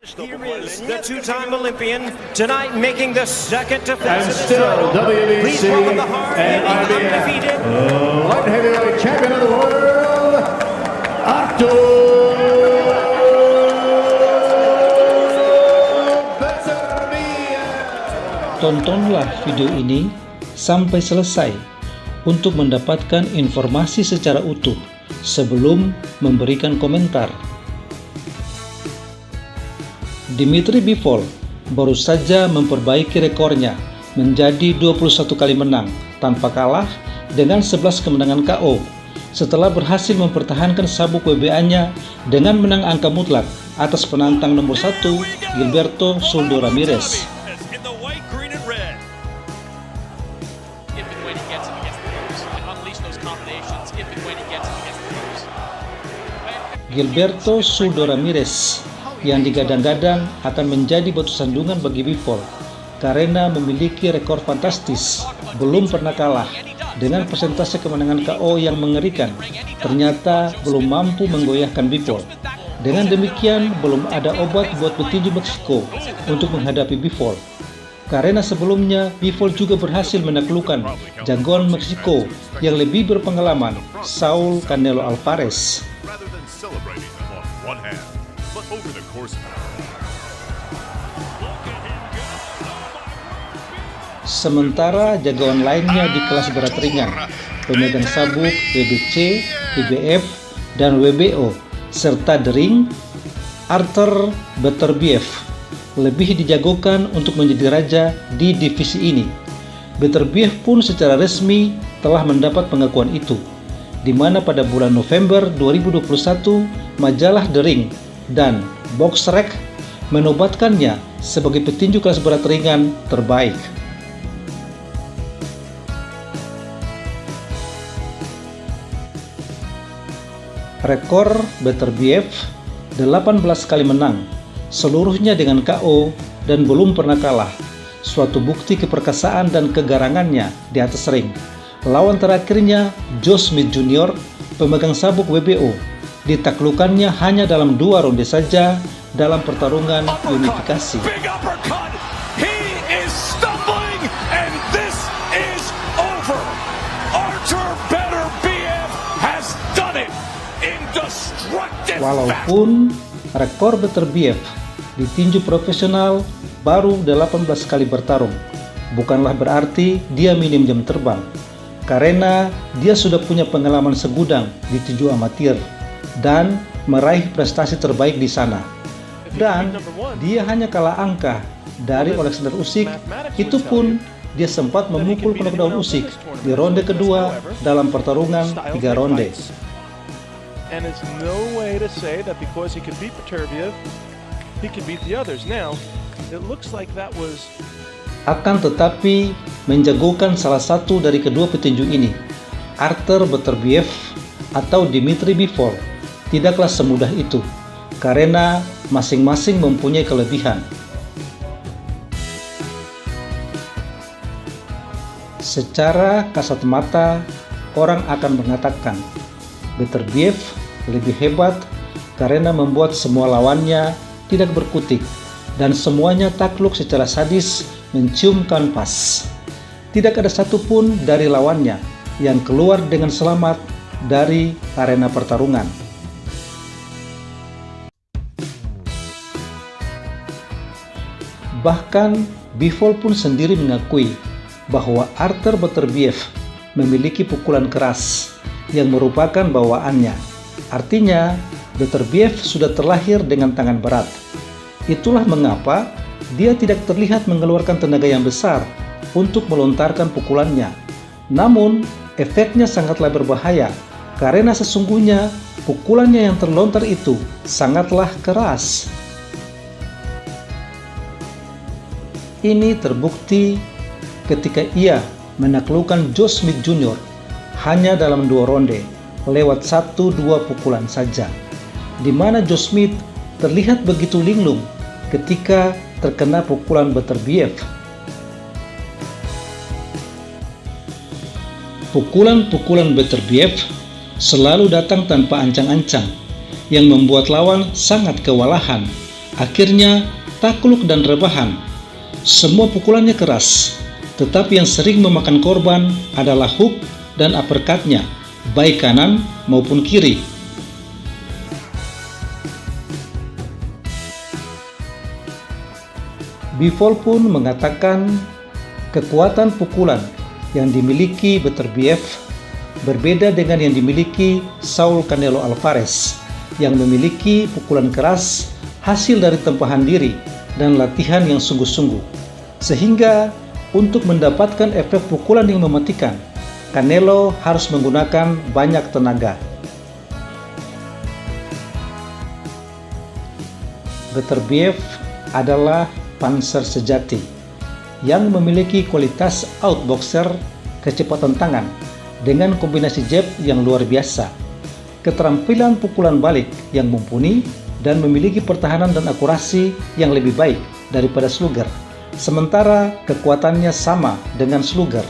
Here is the two-time Olympian, tonight making the second defense And of his still title. Please WBC welcome the and hard-hitting, IBF undefeated light heavyweight champion of the world, Artur Beterbiev. Tontonlah video ini sampai selesai untuk mendapatkan informasi secara utuh sebelum memberikan komentar. Dmitry Bivol baru saja memperbaiki rekornya menjadi 21 kali menang tanpa kalah dengan 11 kemenangan KO setelah berhasil mempertahankan sabuk WBA-nya dengan menang angka mutlak atas penantang nomor 1 Gilberto Zoldo Ramirez. Gilberto Zoldo Ramirez yang digadang-gadang akan menjadi batu sandungan bagi Bivol karena memiliki rekor fantastis, belum pernah kalah dengan persentase kemenangan KO yang mengerikan, ternyata belum mampu menggoyahkan Bivol. Dengan demikian, belum ada obat buat petinju Meksiko untuk menghadapi Bivol. Karena sebelumnya, Bivol juga berhasil menaklukkan jagoan Meksiko yang lebih berpengalaman, Saul Canelo Alvarez. Sementara jagoan lainnya di kelas berat ringan, pemegang sabuk WBC, IBF, dan WBO, serta The Ring, Artur Beterbiev lebih dijagokan untuk menjadi raja di divisi ini. Beterbiev pun secara resmi telah mendapat pengakuan itu, di mana pada bulan November 2021 majalah The Ring dan BoxRec menobatkannya sebagai petinju kelas berat ringan terbaik. Rekor Beterbiev 18 kali menang, seluruhnya dengan KO dan belum pernah kalah. Suatu bukti keperkasaan dan kegarangannya di atas ring. Lawan terakhirnya, Joe Smith Jr., pemegang sabuk WBO, ditaklukannya hanya dalam 2 ronde saja dalam pertarungan unifikasi. Walaupun rekor Beterbiev di tinju profesional baru 18 kali bertarung, bukanlah berarti dia minim jam terbang, karena dia sudah punya pengalaman segudang di tinju amatir dan meraih prestasi terbaik di sana. Dan dia hanya kalah angka dari Alexander Usyk, itu pun dia sempat memukul knockdown Usyk di ronde kedua dalam pertarungan 3 ronde. And it's no way to say that because he could beat Beterbiev, he could beat the others. Now, it looks like that was... Akan tetapi, menjagokan salah satu dari kedua petinju ini, Artur Beterbiev atau Dmitry Bivol, tidaklah semudah itu, karena masing-masing mempunyai kelebihan. Secara kasat mata, orang akan mengatakan Beterbiev lebih hebat karena membuat semua lawannya tidak berkutik dan semuanya takluk secara sadis mencium kanvas. Tidak ada satupun dari lawannya yang keluar dengan selamat dari arena pertarungan. Bahkan Bivol pun sendiri mengakui bahwa Artur Beterbiev memiliki pukulan keras yang merupakan bawaannya. Artinya, Beterbiev sudah terlahir dengan tangan berat. Itulah mengapa dia tidak terlihat mengeluarkan tenaga yang besar untuk melontarkan pukulannya. Namun, efeknya sangatlah berbahaya karena sesungguhnya pukulannya yang terlontar itu sangatlah keras. Ini terbukti ketika ia menaklukkan Joe Smith Jr. hanya dalam 2 ronde, lewat 1-2 pukulan saja, di mana Joe Smith terlihat begitu linglung ketika terkena pukulan Beterbiev. Pukulan-pukulan Beterbiev selalu datang tanpa ancang-ancang, yang membuat lawan sangat kewalahan Akhirnya takluk dan rebahan. Semua pukulannya keras, tetapi yang sering memakan korban adalah hook dan uppercut-nya, baik kanan maupun kiri. Bivol pun mengatakan kekuatan pukulan yang dimiliki Beterbiev berbeda dengan yang dimiliki Saul Canelo Alvarez yang memiliki pukulan keras hasil dari tempahan diri dan latihan yang sungguh-sungguh. Sehingga untuk mendapatkan efek pukulan yang mematikan, Canelo harus menggunakan banyak tenaga. Beterbiev adalah panser sejati yang memiliki kualitas outboxer, kecepatan tangan dengan kombinasi jab yang luar biasa, keterampilan pukulan balik yang mumpuni, dan memiliki pertahanan dan akurasi yang lebih baik daripada Slugar, sementara kekuatannya sama dengan Slugar.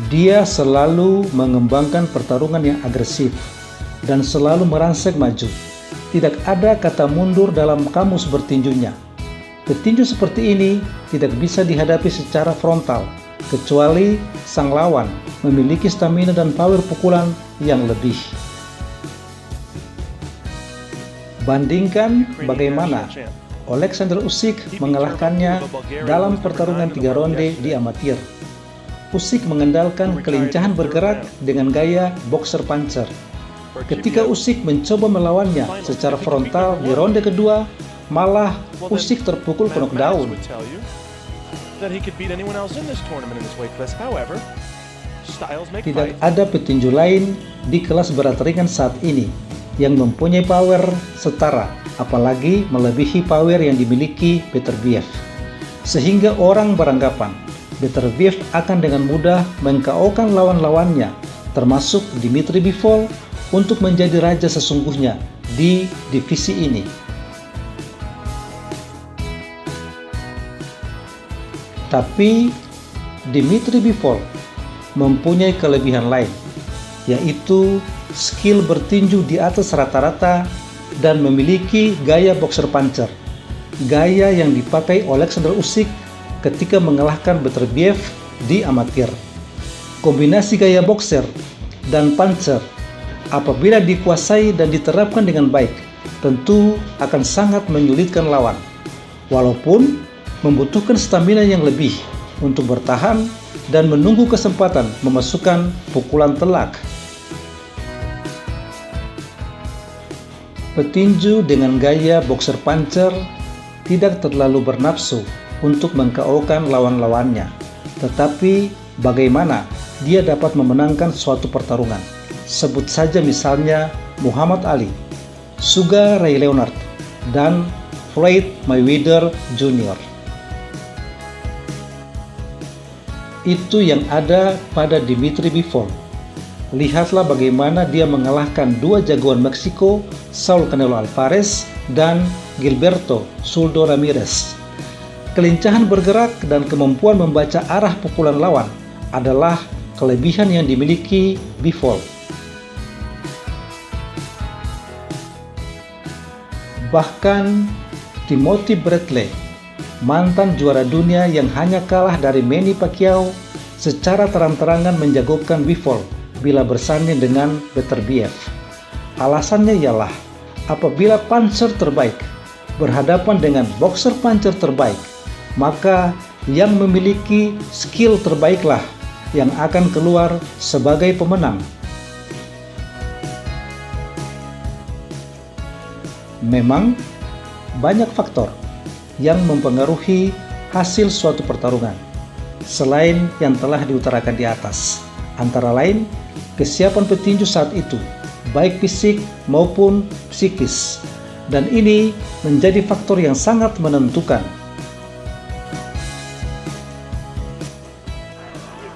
Dia selalu mengembangkan pertarungan yang agresif dan selalu merangsek maju. Tidak ada kata mundur dalam kamus bertinjunya. Petinju seperti ini tidak bisa dihadapi secara frontal, kecuali sang lawan memiliki stamina dan power pukulan yang lebih. Bandingkan bagaimana Alexander Usyk mengalahkannya dalam pertarungan 3 ronde di amatir. Usyk mengandalkan kelincahan bergerak dengan gaya boxer puncher. Ketika Usyk mencoba melawannya secara frontal di ronde kedua, malah Usyk terpukul ke knockdown. Tidak ada petinju lain di kelas berat ringan saat ini yang mempunyai power setara, apalagi melebihi power yang dimiliki Beterbiev. Sehingga orang beranggapan Beterbiev akan dengan mudah meng-KO-kan lawan-lawannya, termasuk Dmitry Bivol, untuk menjadi raja sesungguhnya di divisi ini. Tapi Dmitry Bivol mempunyai kelebihan lain, yaitu skill bertinju di atas rata-rata dan memiliki gaya boxer puncher, gaya yang dipakai Alexander Usyk ketika mengalahkan Beterbiev di amatir. Kombinasi gaya boxer dan puncher apabila dikuasai dan diterapkan dengan baik, tentu akan sangat menyulitkan lawan, walaupun membutuhkan stamina yang lebih untuk bertahan dan menunggu kesempatan memasukkan pukulan telak. Petinju dengan gaya boxer puncher tidak terlalu bernafsu untuk meng-KO-kan lawan-lawannya, tetapi bagaimana dia dapat memenangkan suatu pertarungan. Sebut saja misalnya Muhammad Ali, Sugar Ray Leonard, dan Floyd Mayweather Jr. Itu yang ada pada Dmitry Bivol. Lihatlah bagaimana dia mengalahkan 2 jagoan Meksiko, Saul Canelo Alvarez dan Gilberto Suldo Ramirez. Kelincahan bergerak dan kemampuan membaca arah pukulan lawan adalah kelebihan yang dimiliki Bivol. Bahkan Timothy Bradley, mantan juara dunia yang hanya kalah dari Manny Pacquiao, secara terang-terangan menjagokan Bivol bila bersanding dengan Beterbiev. Alasannya ialah apabila puncher terbaik berhadapan dengan boxer puncher terbaik, maka yang memiliki skill terbaiklah yang akan keluar sebagai pemenang. Memang banyak faktor yang mempengaruhi hasil suatu pertarungan selain yang telah diutarakan di atas, antara lain kesiapan petinju saat itu, baik fisik maupun psikis, dan ini menjadi faktor yang sangat menentukan.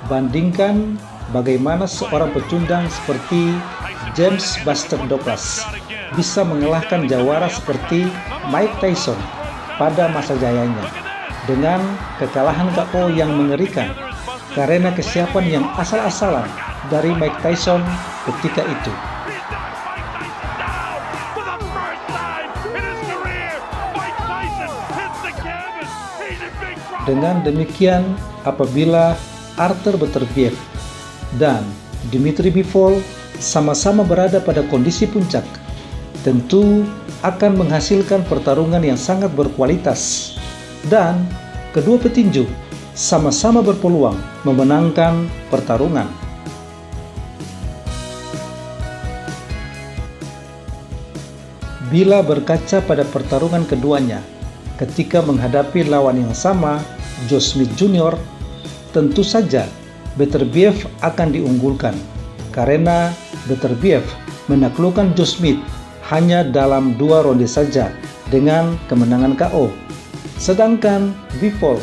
Bandingkan bagaimana seorang pecundang seperti James Buster Douglas bisa mengalahkan jawara seperti Mike Tyson pada masa jayanya dengan kekalahan KO yang mengerikan karena kesiapan yang asal-asalan dari Mike Tyson ketika itu. Dengan demikian, apabila Artur Beterbiev dan Dmitry Bivol sama-sama berada pada kondisi puncak, tentu akan menghasilkan pertarungan yang sangat berkualitas, dan kedua petinju sama-sama berpeluang memenangkan pertarungan. Bila berkaca pada pertarungan keduanya ketika menghadapi lawan yang sama, Joe Smith Jr., tentu saja Beterbiev akan diunggulkan karena Beterbiev menaklukkan Joe Smith hanya dalam 2 ronde saja dengan kemenangan KO. Sedangkan Bivol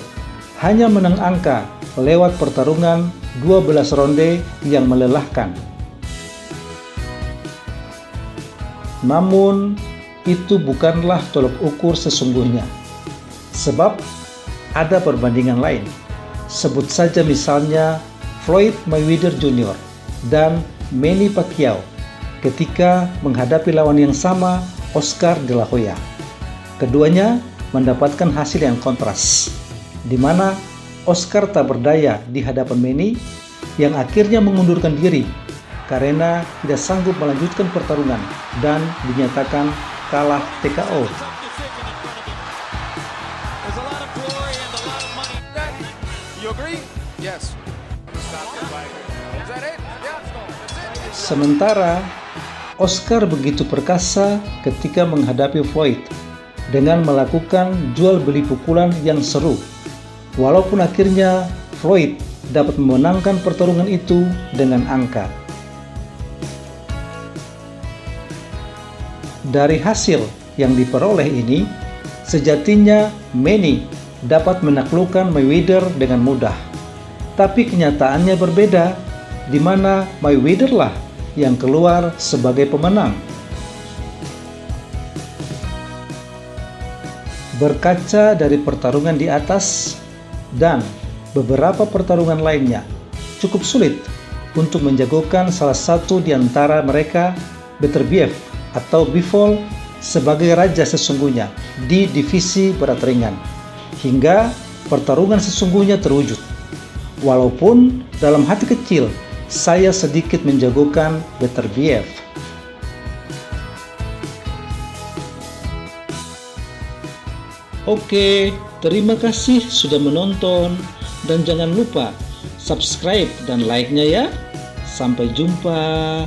hanya menang angka lewat pertarungan 12 ronde yang melelahkan. Namun, itu bukanlah tolok ukur sesungguhnya. Sebab ada perbandingan lain. Sebut saja misalnya Floyd Mayweather Jr. dan Manny Pacquiao ketika menghadapi lawan yang sama, Oscar De La Hoya. Keduanya mendapatkan hasil yang kontras, di mana Oscar tak berdaya di hadapan Manny yang akhirnya mengundurkan diri karena tidak sanggup melanjutkan pertarungan dan dinyatakan kalah TKO. Sementara Oscar begitu perkasa ketika menghadapi Floyd dengan melakukan jual beli pukulan yang seru, walaupun akhirnya Floyd dapat memenangkan pertarungan itu dengan angka. Dari hasil yang diperoleh ini, sejatinya Manny dapat menaklukkan Mayweather dengan mudah. Tapi kenyataannya berbeda, di mana Mayweather lah yang keluar sebagai pemenang. Berkaca dari pertarungan di atas dan beberapa pertarungan lainnya, cukup sulit untuk menjagokan salah satu di antara mereka, Beterbiev atau Bivol, sebagai raja sesungguhnya di divisi berat ringan hingga pertarungan sesungguhnya terwujud. Walaupun dalam hati kecil saya sedikit menjagokan Beterbiev. Oke, terima kasih sudah menonton dan jangan lupa subscribe dan like-nya ya. Sampai jumpa.